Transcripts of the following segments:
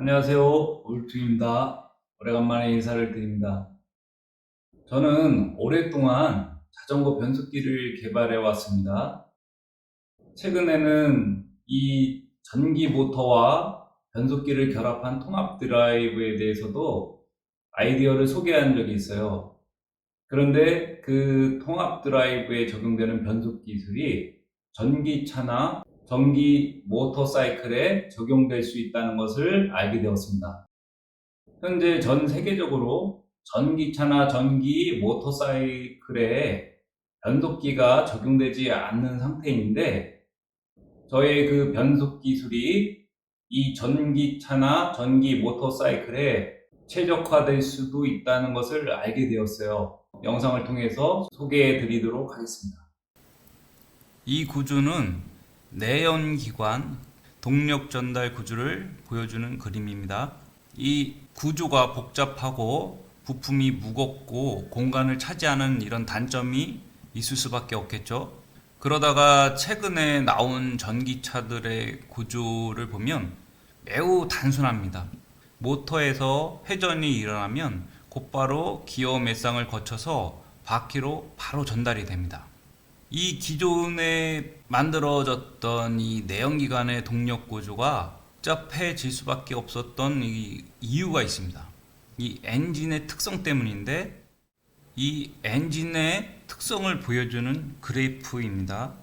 안녕하세요. 울투입니다. 오래간만에 인사를 드립니다. 저는 오랫동안 자전거 변속기를 개발해 왔습니다. 최근에는 이 전기 모터와 변속기를 결합한 통합 드라이브에 대해서도 아이디어를 소개한 적이 있어요. 그런데 그 통합 드라이브에 적용되는 변속 기술이 전기차나 전기 모터사이클에 적용될 수 있다는 것을 알게 되었습니다. 현재 전 세계적으로 전기차나 전기 모터사이클에 변속기가 적용되지 않는 상태인데, 저의 그 변속 기술이 이 전기차나 전기 모터사이클에 최적화될 수도 있다는 것을 알게 되었어요. 영상을 통해서 소개해 드리도록 하겠습니다. 이 구조는 내연기관 동력 전달 구조를 보여주는 그림입니다. 이 구조가 복잡하고 부품이 무겁고 공간을 차지하는 이런 단점이 있을 수밖에 없겠죠. 그러다가 최근에 나온 전기차들의 구조를 보면 매우 단순합니다. 모터에서 회전이 일어나면 곧바로 기어 매상을 거쳐서 바퀴로 바로 전달이 됩니다. 이 기존에 만들어졌던 이 내연기관의 동력 구조가 복잡해질 수밖에 없었던 이 이유가 있습니다. 이 엔진의 특성 때문인데, 이 엔진의 특성을 보여주는 그래프입니다.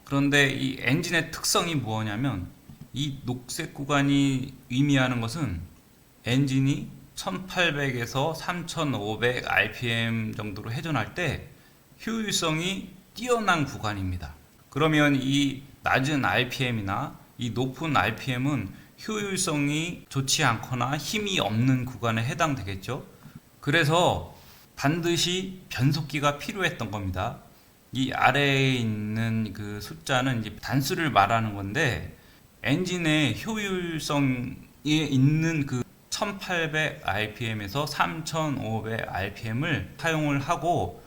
그런데 이 엔진의 특성이 뭐냐면, 이 녹색 구간이 의미하는 것은 엔진이 1800에서 3500 rpm 정도로 회전할 때 효율성이 뛰어난 구간입니다. 그러면 이 낮은 RPM이나 이 높은 RPM은 효율성이 좋지 않거나 힘이 없는 구간에 해당되겠죠. 그래서 반드시 변속기가 필요했던 겁니다. 이 아래에 있는 그 숫자는 이제 단수를 말하는 건데, 엔진의 효율성에 있는 그 1800 rpm에서 3500 rpm을 사용을 하고,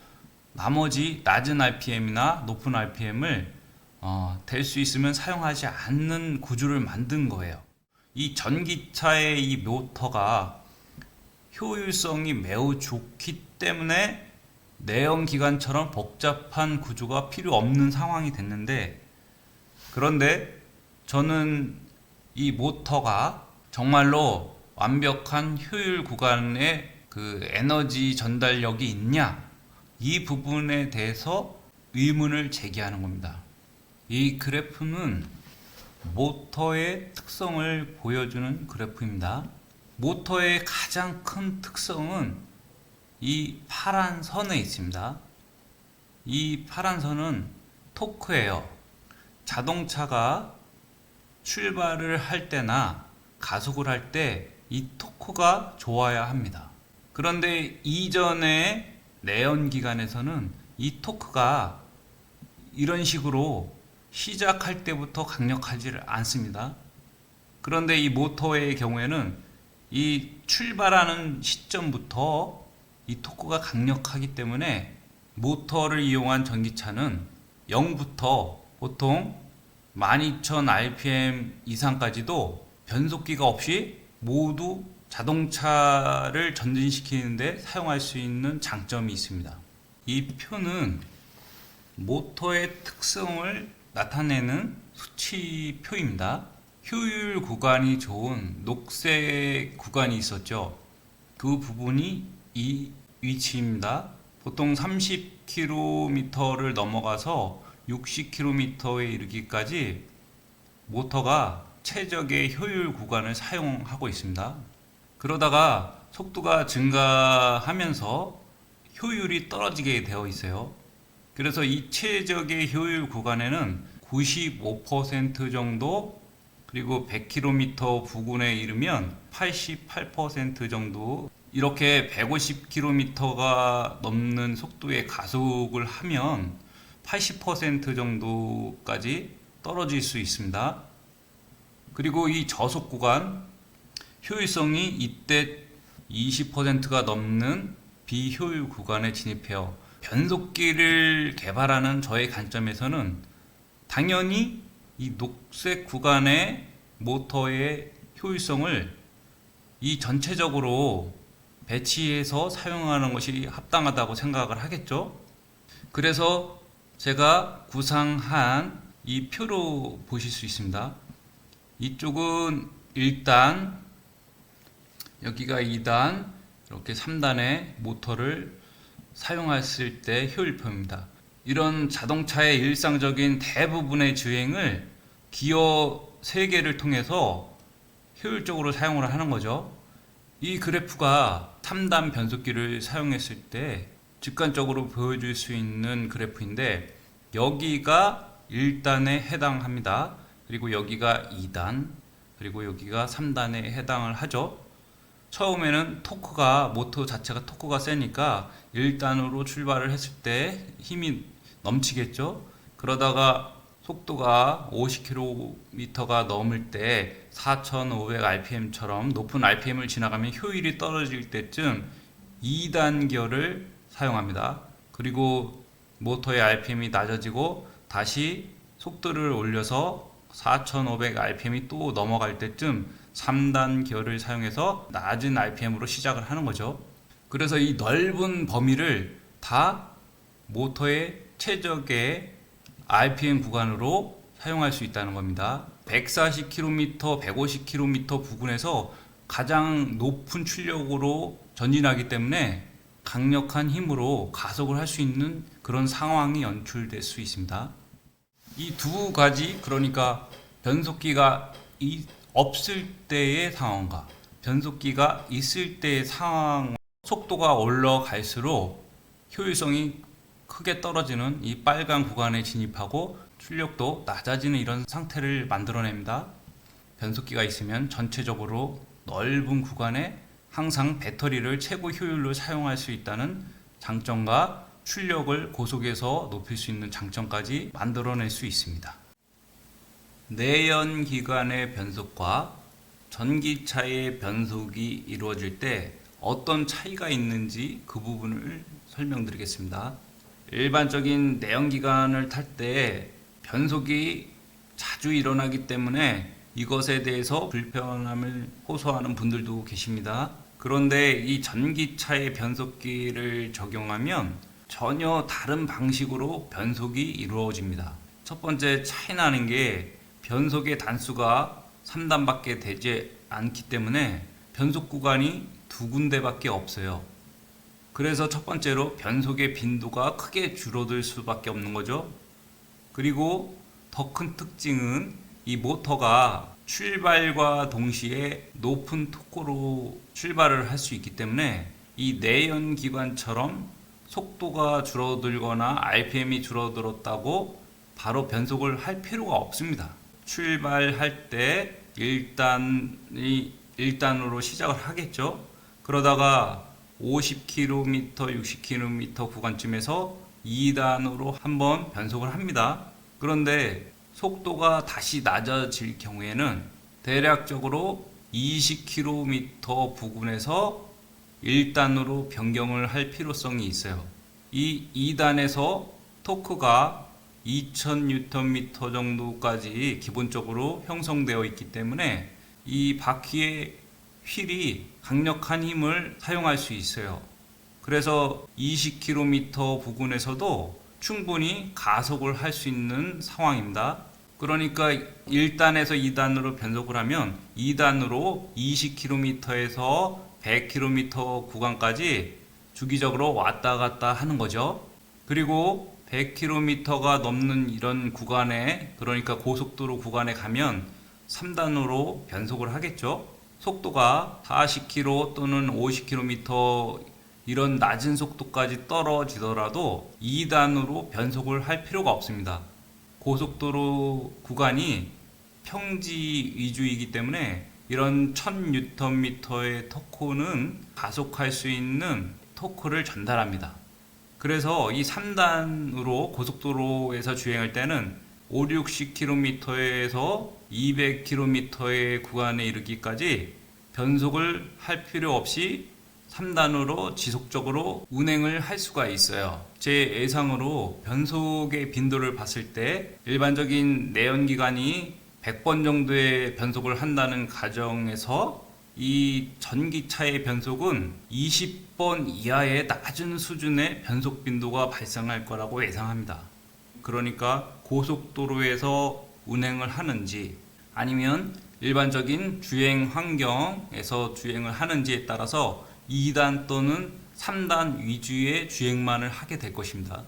나머지 낮은 RPM이나 높은 RPM을 될 수 있으면 사용하지 않는 구조를 만든 거예요. 이 전기차의 이 모터가 효율성이 매우 좋기 때문에 내연기관처럼 복잡한 구조가 필요 없는 상황이 됐는데, 그런데 저는 이 모터가 정말로 완벽한 효율 구간의 그 에너지 전달력이 있냐, 이 부분에 대해서 의문을 제기하는 겁니다. 이 그래프는 모터의 특성을 보여주는 그래프입니다. 모터의 가장 큰 특성은 이 파란 선에 있습니다. 이 파란 선은 토크예요. 자동차가 출발을 할 때나 가속을 할 때 이 토크가 좋아야 합니다. 그런데 이전에 내연기관에서는 이 토크가 이런 식으로 시작할 때부터 강력하지를 않습니다. 그런데 이 모터의 경우에는 이 출발하는 시점부터 이 토크가 강력하기 때문에 모터를 이용한 전기차는 0부터 보통 12,000 rpm 이상까지도 변속기가 없이 모두 자동차를 전진시키는데 사용할 수 있는 장점이 있습니다. 이 표는 모터의 특성을 나타내는 수치표입니다. 효율 구간이 좋은 녹색 구간이 있었죠. 그 부분이 이 위치입니다. 보통 30km를 넘어가서 60km에 이르기까지 모터가 최적의 효율 구간을 사용하고 있습니다. 그러다가 속도가 증가하면서 효율이 떨어지게 되어 있어요. 그래서 이 최적의 효율 구간에는 95% 정도, 그리고 100km 부근에 이르면 88% 정도, 이렇게 150km가 넘는 속도의 가속을 하면 80% 정도까지 떨어질 수 있습니다. 그리고 이 저속 구간, 효율성이 이때 20%가 넘는 비효율 구간에 진입해요. 변속기를 개발하는 저의 관점에서는 당연히 이 녹색 구간의 모터의 효율성을 이 전체적으로 배치해서 사용하는 것이 합당하다고 생각을 하겠죠. 그래서 제가 구상한 이 표로 보실 수 있습니다. 이쪽은 1단, 여기가 2단, 이렇게 3단의 모터를 사용했을 때 효율표입니다. 이런 자동차의 일상적인 대부분의 주행을 기어 3개를 통해서 효율적으로 사용을 하는 거죠. 이 그래프가 3단 변속기를 사용했을 때 직관적으로 보여줄 수 있는 그래프인데, 여기가 1단에 해당합니다. 그리고 여기가 2단, 그리고 여기가 3단에 해당을 하죠. 처음에는 토크가, 모터 자체가 토크가 세니까 1단으로 출발을 했을 때 힘이 넘치겠죠. 그러다가 속도가 50km가 넘을 때 4500rpm처럼 높은 rpm을 지나가면 효율이 떨어질 때쯤 2단 기어를 사용합니다. 그리고 모터의 rpm이 낮아지고 다시 속도를 올려서 4500rpm이 또 넘어갈 때쯤 3단 기어를 사용해서 낮은 rpm으로 시작을 하는 거죠. 그래서 이 넓은 범위를 다 모터의 최적의 rpm 구간으로 사용할 수 있다는 겁니다. 140km, 150km 부근에서 가장 높은 출력으로 전진하기 때문에 강력한 힘으로 가속을 할 수 있는 그런 상황이 연출될 수 있습니다. 이 두 가지, 그러니까 변속기가 없을 때의 상황과 변속기가 있을 때의 상황, 속도가 올라갈수록 효율성이 크게 떨어지는 이 빨간 구간에 진입하고 출력도 낮아지는 이런 상태를 만들어냅니다. 변속기가 있으면 전체적으로 넓은 구간에 항상 배터리를 최고 효율로 사용할 수 있다는 장점과 출력을 고속에서 높일 수 있는 장점까지 만들어낼 수 있습니다. 내연기관의 변속과 전기차의 변속이 이루어질 때 어떤 차이가 있는지 그 부분을 설명드리겠습니다. 일반적인 내연기관을 탈 때 변속이 자주 일어나기 때문에 이것에 대해서 불편함을 호소하는 분들도 계십니다. 그런데 이 전기차의 변속기를 적용하면 전혀 다른 방식으로 변속이 이루어집니다. 첫 번째 차이 나는 게 변속의 단수가 3단밖에 되지 않기 때문에 변속 구간이 2군데밖에 없어요. 그래서 첫 번째로 변속의 빈도가 크게 줄어들 수밖에 없는 거죠. 그리고 더 큰 특징은 이 모터가 출발과 동시에 높은 토크로 출발을 할 수 있기 때문에 이 내연기관처럼 속도가 줄어들거나 rpm이 줄어들었다고 바로 변속을 할 필요가 없습니다. 출발할 때 1단으로 시작을 하겠죠. 그러다가 50km, 60km 구간쯤에서 2단으로 한번 변속을 합니다. 그런데 속도가 다시 낮아질 경우에는 대략적으로 20km 부근에서 1단으로 변경을 할 필요성이 있어요. 이 2단에서 토크가 2000Nm 정도까지 기본적으로 형성되어 있기 때문에 이 바퀴의 휠이 강력한 힘을 사용할 수 있어요. 그래서 20km 부근에서도 충분히 가속을 할 수 있는 상황입니다. 그러니까 1단에서 2단으로 변속을 하면 2단으로 20km에서 100km 구간까지 주기적으로 왔다 갔다 하는 거죠. 그리고 100km가 넘는 이런 구간에, 그러니까 고속도로 구간에 가면 3단으로 변속을 하겠죠. 속도가 40km 또는 50km 이런 낮은 속도까지 떨어지더라도 2단으로 변속을 할 필요가 없습니다. 고속도로 구간이 평지 위주이기 때문에 이런 1000Nm의 토크는 가속할 수 있는 토크를 전달합니다. 그래서 이 3단으로 고속도로에서 주행할 때는 5, 60km에서 200km의 구간에 이르기까지 변속을 할 필요 없이 3단으로 지속적으로 운행을 할 수가 있어요. 제 예상으로 변속의 빈도를 봤을 때 일반적인 내연기관이 100번 정도의 변속을 한다는 가정에서 이 전기차의 변속은 20번 이하의 낮은 수준의 변속 빈도가 발생할 거라고 예상합니다. 그러니까 고속도로에서 운행을 하는지 아니면 일반적인 주행 환경에서 주행을 하는지에 따라서 2단 또는 3단 위주의 주행만을 하게 될 것입니다.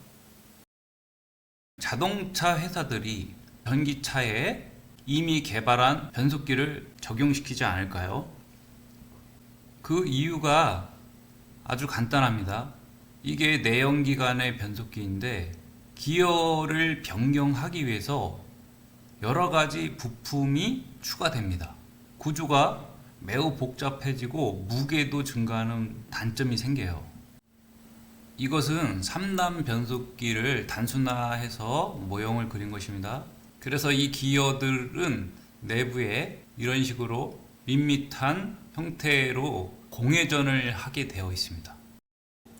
자동차 회사들이 전기차에 이미 개발한 변속기를 적용시키지 않을까요? 그 이유가 아주 간단합니다. 이게 내연기관의 변속기인데 기어를 변경하기 위해서 여러 가지 부품이 추가됩니다. 구조가 매우 복잡해지고 무게도 증가하는 단점이 생겨요. 이것은 3단 변속기를 단순화해서 모형을 그린 것입니다. 그래서 이 기어들은 내부에 이런 식으로 밋밋한 형태로 공회전을 하게 되어 있습니다.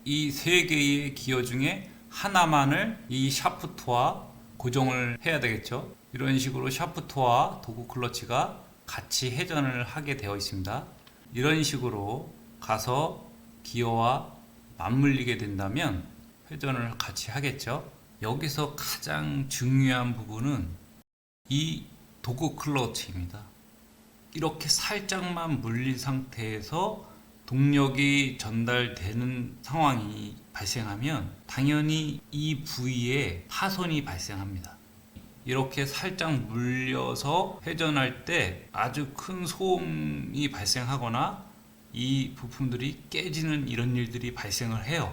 이 세 개의 기어 중에 하나만을 이 샤프트와 고정을 해야 되겠죠. 이런 식으로 샤프트와 도구 클러치가 같이 회전을 하게 되어 있습니다. 이런 식으로 가서 기어와 맞물리게 된다면 회전을 같이 하겠죠. 여기서 가장 중요한 부분은 이 도구 클러치입니다. 이렇게 살짝만 물린 상태에서 동력이 전달되는 상황이 발생하면 당연히 이 부위에 파손이 발생합니다. 이렇게 살짝 물려서 회전할 때 아주 큰 소음이 발생하거나 이 부품들이 깨지는 이런 일들이 발생을 해요.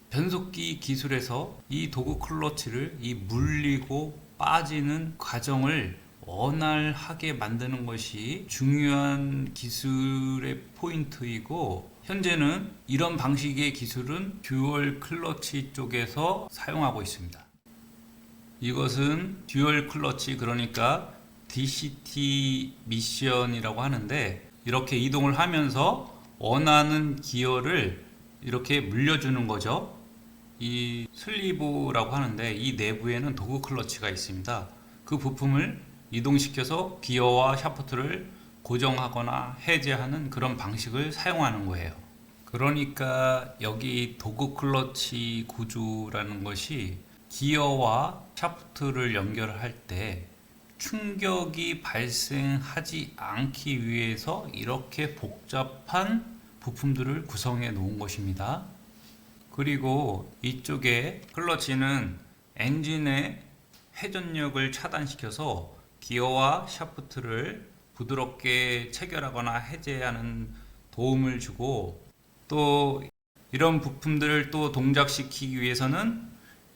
변속기 기술에서 이 도구 클러치를 이 물리고 빠지는 과정을 원활하게 만드는 것이 중요한 기술의 포인트이고, 현재는 이런 방식의 기술은 듀얼 클러치 쪽에서 사용하고 있습니다. 이것은 듀얼 클러치, 그러니까 DCT 미션이라고 하는데, 이렇게 이동을 하면서 원하는 기어를 이렇게 물려주는 거죠. 이 슬리브라고 하는데 이 내부에는 도구 클러치가 있습니다. 그 부품을 이동시켜서 기어와 샤프트를 고정하거나 해제하는 그런 방식을 사용하는 거예요. 그러니까 여기 도구 클러치 구조라는 것이 기어와 샤프트를 연결할 때 충격이 발생하지 않기 위해서 이렇게 복잡한 부품들을 구성해 놓은 것입니다. 그리고 이쪽에 클러치는 엔진의 회전력을 차단시켜서 기어와 샤프트를 부드럽게 체결하거나 해제하는 도움을 주고, 또 이런 부품들을 또 동작시키기 위해서는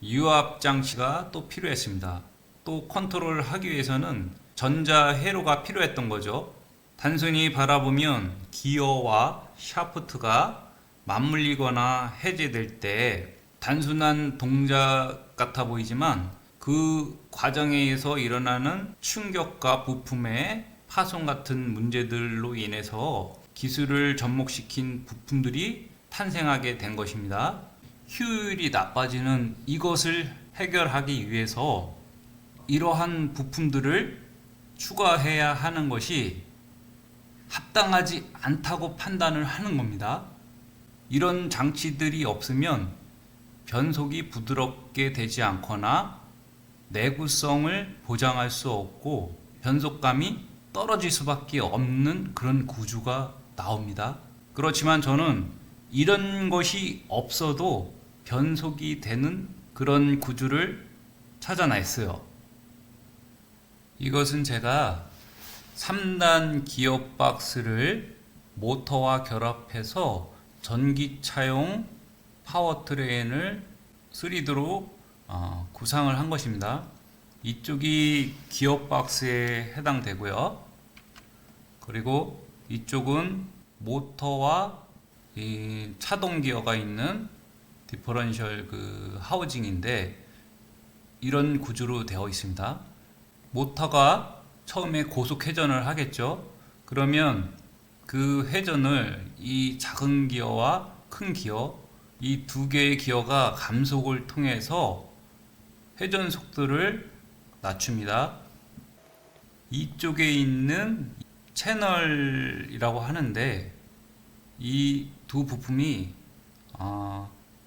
유압 장치가 또 필요했습니다. 또 컨트롤을 하기 위해서는 전자 회로가 필요했던 거죠. 단순히 바라보면 기어와 샤프트가 맞물리거나 해제될 때 단순한 동작 같아 보이지만 그 과정에 의해서 일어나는 충격과 부품의 파손 같은 문제들로 인해서 기술을 접목시킨 부품들이 탄생하게 된 것입니다. 효율이 나빠지는 이것을 해결하기 위해서 이러한 부품들을 추가해야 하는 것이 합당하지 않다고 판단을 하는 겁니다. 이런 장치들이 없으면 변속이 부드럽게 되지 않거나 내구성을 보장할 수 없고 변속감이 떨어질 수밖에 없는 그런 구조가 나옵니다. 그렇지만 저는 이런 것이 없어도 변속이 되는 그런 구조를 찾아냈어요. 이것은 제가 3단 기어박스를 모터와 결합해서 전기차용 파워트레인을 3D로 구상을 한 것입니다. 이쪽이 기어박스에 해당되고요. 그리고 이쪽은 모터와 이 차동 기어가 있는 디퍼런셜 하우징인데 이런 구조로 되어 있습니다. 모터가 처음에 고속 회전을 하겠죠. 그러면 그 회전을 이 작은 기어와 큰 기어, 이 두 개의 기어가 감속을 통해서 회전 속도를 낮춥니다. 이쪽에 있는 채널이라고 하는데 이 두 부품이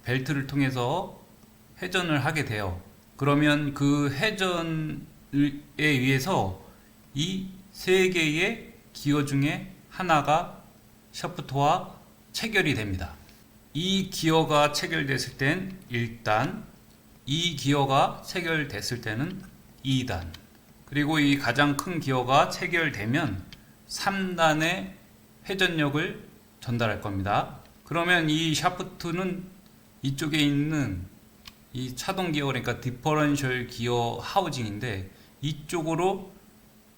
벨트를 통해서 회전을 하게 돼요. 그러면 그 회전에 의해서 이 세 개의 기어 중에 하나가 샤프트와 체결이 됩니다. 이 기어가 체결됐을 땐 1단, 이 기어가 체결됐을 때는 2단, 그리고 이 가장 큰 기어가 체결되면 3단의 회전력을 전달할 겁니다. 그러면 이 샤프트는 이쪽에 있는 이 차동 기어, 그러니까 디퍼런셜 기어 하우징인데 이쪽으로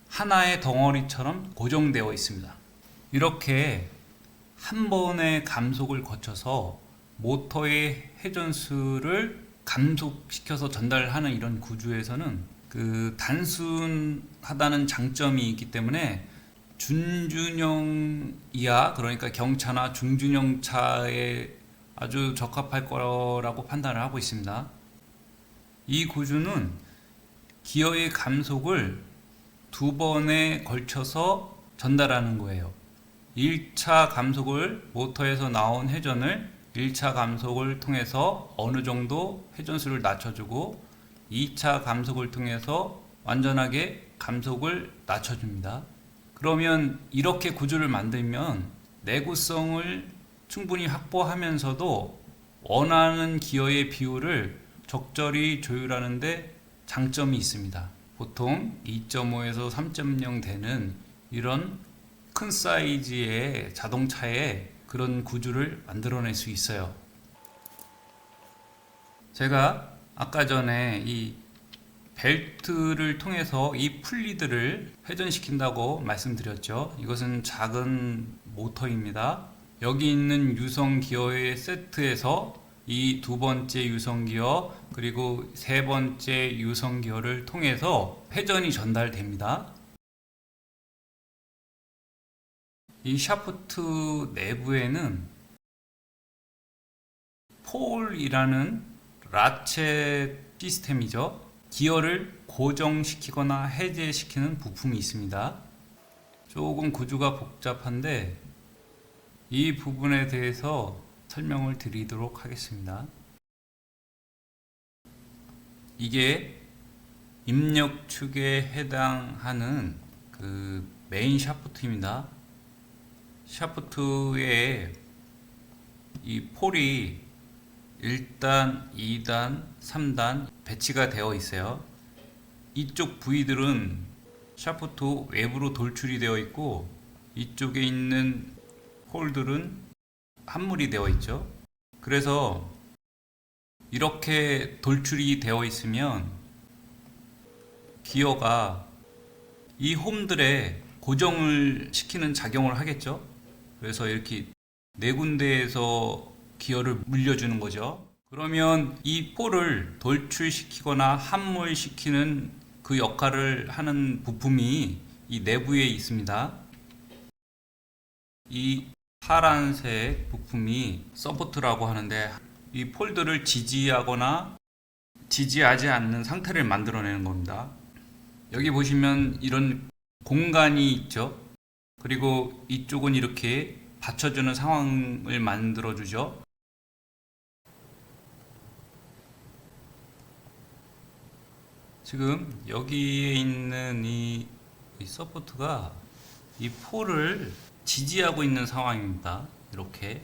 하나의 덩어리처럼 고정되어 있습니다. 이렇게 한 번의 감속을 거쳐서 모터의 회전수를 감속시켜서 전달하는 이런 구조에서는 그 단순하다는 장점이 있기 때문에 준준형 이하, 그러니까 경차나 중준형 차에 아주 적합할 거라고 판단을 하고 있습니다. 이 구조는 기어의 감속을 두 번에 걸쳐서 전달하는 거예요. 1차 감속을 모터에서 나온 회전을 1차 감속을 통해서 어느 정도 회전수를 낮춰주고 2차 감속을 통해서 완전하게 감속을 낮춰줍니다. 그러면 이렇게 구조를 만들면 내구성을 충분히 확보하면서도 원하는 기어의 비율을 적절히 조율하는 데 장점이 있습니다. 보통 2.5에서 3.0 되는 이런 큰 사이즈의 자동차에 그런 구조를 만들어낼 수 있어요. 제가 아까 전에 이 벨트를 통해서 이 풀리드를 회전시킨다고 말씀드렸죠. 이것은 작은 모터입니다. 여기 있는 유성 기어의 세트에서 이 두 번째 유성 기어 그리고 세 번째 유성 기어를 통해서 회전이 전달됩니다. 이 샤프트 내부에는 폴이라는 라쳇 시스템이죠. 기어를 고정시키거나 해제시키는 부품이 있습니다. 조금 구조가 복잡한데 이 부분에 대해서 설명을 드리도록 하겠습니다. 이게 입력축에 해당하는 그 메인 샤프트입니다. 샤프트에 이 폴이 1단, 2단, 3단 배치가 되어 있어요. 이쪽 부위들은 샤프트 외부로 돌출이 되어 있고 이쪽에 있는 폴들은 함물이 되어 있죠. 그래서 이렇게 돌출이 되어 있으면 기어가 이 홈들에 고정을 시키는 작용을 하겠죠. 그래서 이렇게 네 군데에서 기어를 물려주는 거죠. 그러면 이 폴을 돌출시키거나 함몰시키는 그 역할을 하는 부품이 이 내부에 있습니다. 이 파란색 부품이 서포트라고 하는데 이 폴들을 지지하거나 지지하지 않는 상태를 만들어내는 겁니다. 여기 보시면 이런 공간이 있죠. 그리고 이쪽은 이렇게 받쳐주는 상황을 만들어주죠. 지금 여기에 있는 이 서포트가 이 폴을 지지하고 있는 상황입니다. 이렇게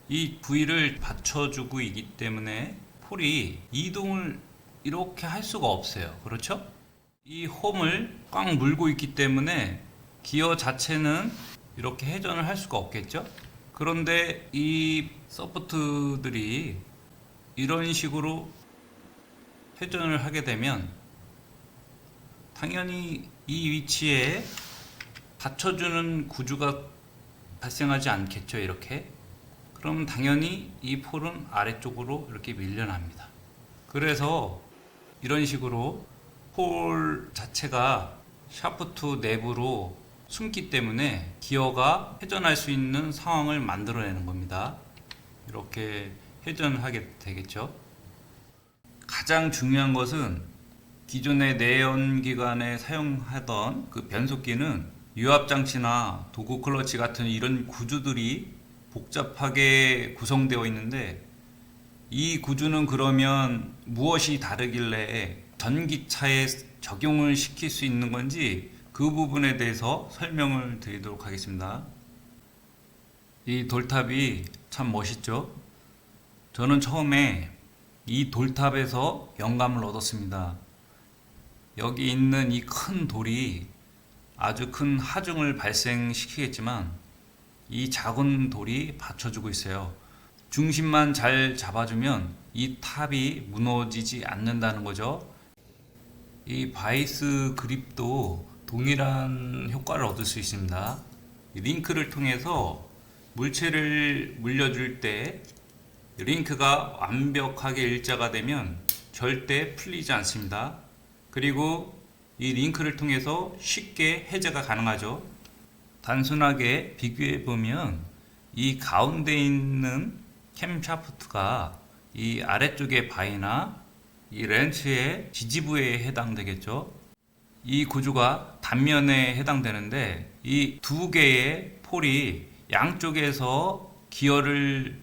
이 부위를 받쳐주고 있기 때문에 폴이 이동을 이렇게 할 수가 없어요. 그렇죠? 이 홈을 꽉 물고 있기 때문에 기어 자체는 이렇게 회전을 할 수가 없겠죠? 그런데 이 서포트들이 이런 식으로 회전을 하게 되면 당연히 이 위치에 받쳐주는 구조가 발생하지 않겠죠, 이렇게. 그럼 당연히 이 폴은 아래쪽으로 이렇게 밀려납니다. 그래서 이런 식으로 폴 자체가 샤프트 내부로 숨기 때문에 기어가 회전할 수 있는 상황을 만들어내는 겁니다. 이렇게 회전을 하게 되겠죠. 가장 중요한 것은 기존의 내연기관에 사용하던 그 변속기는 유압장치나 도구 클러치 같은 이런 구조들이 복잡하게 구성되어 있는데, 이 구조는 그러면 무엇이 다르길래 전기차에 적용을 시킬 수 있는 건지 그 부분에 대해서 설명을 드리도록 하겠습니다. 이 돌탑이 참 멋있죠? 저는 처음에 이 돌탑에서 영감을 얻었습니다. 여기 있는 이 큰 돌이 아주 큰 하중을 발생시키겠지만 이 작은 돌이 받쳐주고 있어요. 중심만 잘 잡아주면 이 탑이 무너지지 않는다는 거죠. 이 바이스 그립도 동일한 효과를 얻을 수 있습니다. 링크를 통해서 물체를 물려줄 때 링크가 완벽하게 일자가 되면 절대 풀리지 않습니다. 그리고 이 링크를 통해서 쉽게 해제가 가능하죠. 단순하게 비교해 보면 이 가운데 있는 캠샤프트가 이 아래쪽의 바이나 이 렌치의 지지부에 해당되겠죠. 이 구조가 단면에 해당되는데 이 두 개의 폴이 양쪽에서 기어를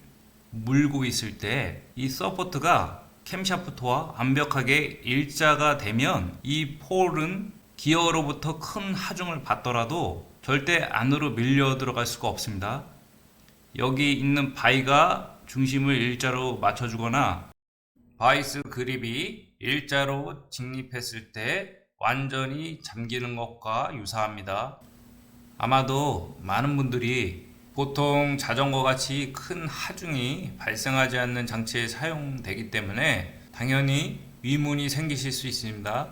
물고 있을 때 이 서포트가 캠샤프트와 완벽하게 일자가 되면 이 폴은 기어로부터 큰 하중을 받더라도 절대 안으로 밀려 들어갈 수가 없습니다. 여기 있는 바이가 중심을 일자로 맞춰주거나 바이스 그립이 일자로 직립했을 때 완전히 잠기는 것과 유사합니다. 아마도 많은 분들이 보통 자전거 같이 큰 하중이 발생하지 않는 장치에 사용되기 때문에 당연히 의문이 생기실 수 있습니다.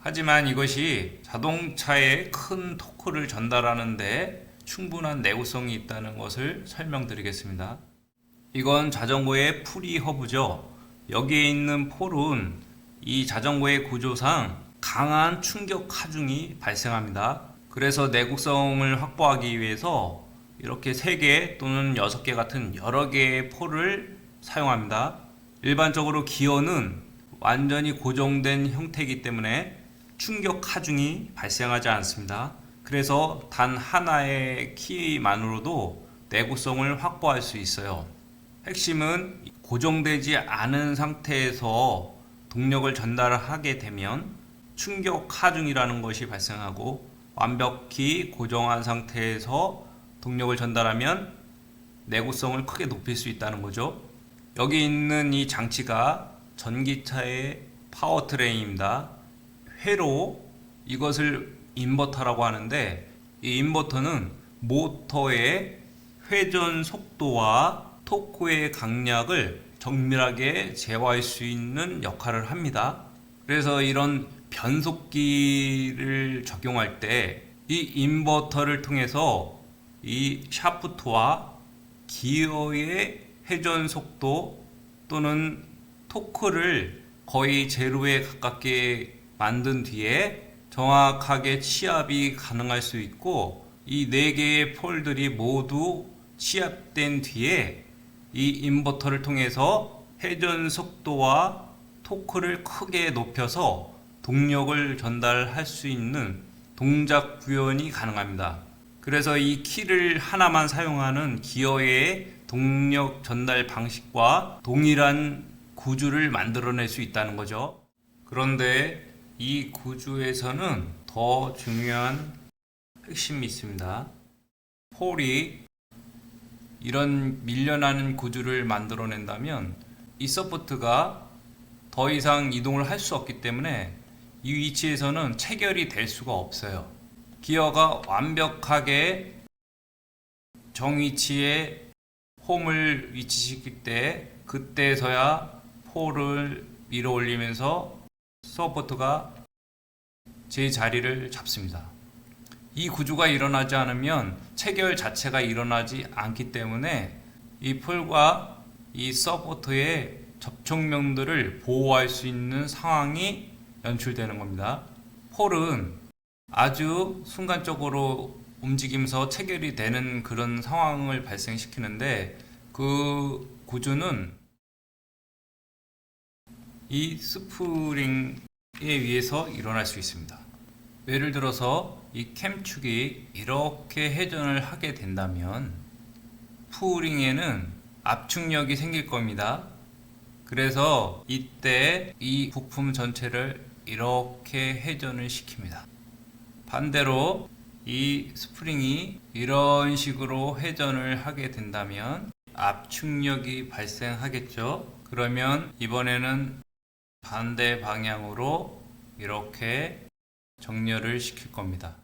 하지만 이것이 자동차에 큰 토크를 전달하는데 충분한 내구성이 있다는 것을 설명드리겠습니다. 이건 자전거의 프리 허브죠. 여기에 있는 폴은 이 자전거의 구조상 강한 충격 하중이 발생합니다. 그래서 내구성을 확보하기 위해서 이렇게 3개 또는 6개 같은 여러 개의 폴을 사용합니다. 일반적으로 기어는 완전히 고정된 형태이기 때문에 충격 하중이 발생하지 않습니다. 그래서 단 하나의 키만으로도 내구성을 확보할 수 있어요. 핵심은 고정되지 않은 상태에서 동력을 전달하게 되면 충격 하중이라는 것이 발생하고, 완벽히 고정한 상태에서 동력을 전달하면 내구성을 크게 높일 수 있다는 거죠. 여기 있는 이 장치가 전기차의 파워트레인입니다. 회로, 이것을 인버터라고 하는데, 이 인버터는 모터의 회전 속도와 토크의 강약을 정밀하게 제어할 수 있는 역할을 합니다. 그래서 이런 변속기를 적용할 때 이 인버터를 통해서 이 샤프트와 기어의 회전 속도 또는 토크를 거의 제로에 가깝게 만든 뒤에 정확하게 치압이 가능할 수 있고, 이 4개의 폴들이 모두 치압된 뒤에 이 인버터를 통해서 회전 속도와 토크를 크게 높여서 동력을 전달할 수 있는 동작 구현이 가능합니다. 그래서 이 키를 하나만 사용하는 기어의 동력 전달 방식과 동일한 구조를 만들어낼 수 있다는 거죠. 그런데 이 구조에서는 더 중요한 핵심이 있습니다. 폴이 이런 밀려나는 구조를 만들어낸다면 이 서포트가 더 이상 이동을 할 수 없기 때문에 이 위치에서는 체결이 될 수가 없어요. 기어가 완벽하게 정위치에 홈을 위치시킬 때, 그때서야 폴을 밀어 올리면서 서포트가 제 자리를 잡습니다. 이 구조가 일어나지 않으면 체결 자체가 일어나지 않기 때문에 이 폴과 이 서포트의 접촉면들을 보호할 수 있는 상황이 연출되는 겁니다. 폴은 아주 순간적으로 움직이면서 체결이 되는 그런 상황을 발생시키는데, 그 구조는 이 스프링에 의해서 일어날 수 있습니다. 예를 들어서 이 캠축이 이렇게 회전을 하게 된다면 푸링에는 압축력이 생길 겁니다. 그래서 이때 이 부품 전체를 이렇게 회전을 시킵니다. 반대로 이 스프링이 이런 식으로 회전을 하게 된다면 압축력이 발생하겠죠. 그러면 이번에는 반대 방향으로 이렇게 정렬을 시킬 겁니다.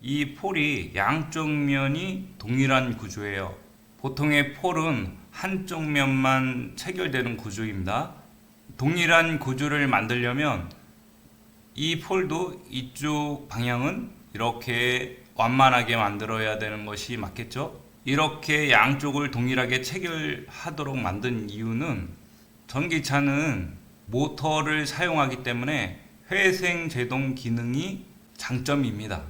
이 폴이 양쪽 면이 동일한 구조예요. 보통의 폴은 한쪽 면만 체결되는 구조입니다. 동일한 구조를 만들려면 이 폴도 이쪽 방향은 이렇게 완만하게 만들어야 되는 것이 맞겠죠? 이렇게 양쪽을 동일하게 체결하도록 만든 이유는 전기차는 모터를 사용하기 때문에 회생 제동 기능이 장점입니다.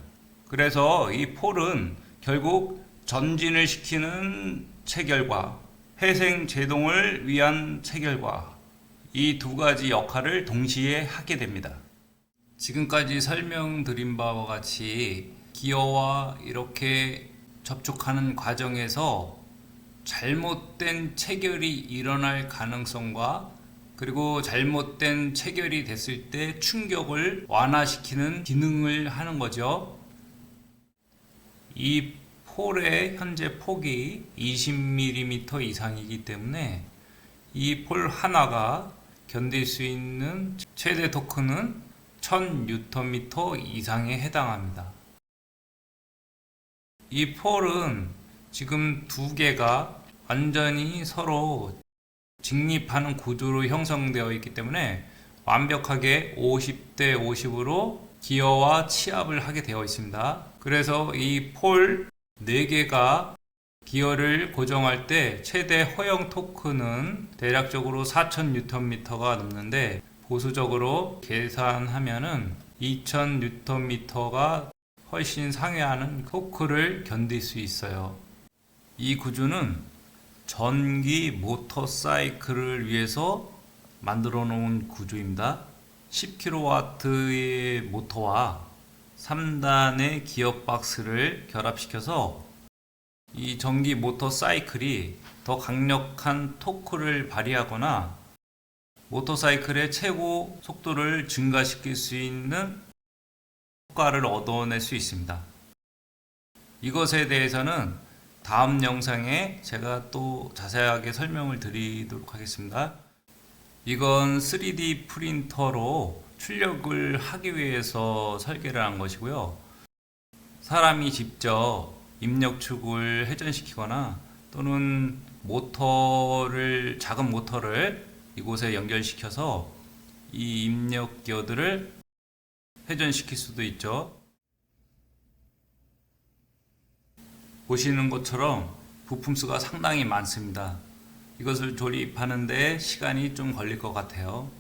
그래서 이 폴은 결국 전진을 시키는 체결과 회생 제동을 위한 체결과 이 두 가지 역할을 동시에 하게 됩니다. 지금까지 설명드린 바와 같이 기어와 이렇게 접촉하는 과정에서 잘못된 체결이 일어날 가능성과 그리고 잘못된 체결이 됐을 때 충격을 완화시키는 기능을 하는 거죠. 이 폴의 현재 폭이 20mm 이상이기 때문에 이 폴 하나가 견딜 수 있는 최대 토크는 1000Nm 이상에 해당합니다. 이 폴은 지금 두 개가 완전히 서로 직립하는 구조로 형성되어 있기 때문에 완벽하게 50대 50으로 기어와 치압을 하게 되어 있습니다. 그래서 이 폴 4개가 기어를 고정할 때 최대 허용 토크는 대략적으로 4000Nm가 넘는데 보수적으로 계산하면은 2000Nm가 훨씬 상회하는 토크를 견딜 수 있어요. 이 구조는 전기 모터 사이클을 위해서 만들어 놓은 구조입니다. 10kW의 모터와 3단의 기어박스를 결합시켜서 이 전기 모터 사이클이 더 강력한 토크를 발휘하거나 모터사이클의 최고 속도를 증가시킬 수 있는 효과를 얻어낼 수 있습니다. 이것에 대해서는 다음 영상에 제가 또 자세하게 설명을 드리도록 하겠습니다. 이건 3D 프린터로 출력을 하기 위해서 설계를 한 것이고요. 사람이 직접 입력축을 회전시키거나 또는 작은 모터를 이곳에 연결시켜서 이 입력 기어들을 회전시킬 수도 있죠. 보시는 것처럼 부품수가 상당히 많습니다. 이것을 조립하는데 시간이 좀 걸릴 것 같아요.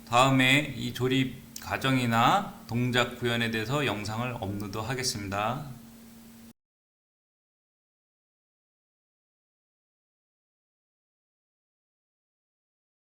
다음에 이 조립 과정이나 동작 구현에 대해서 영상을 업로드 하겠습니다.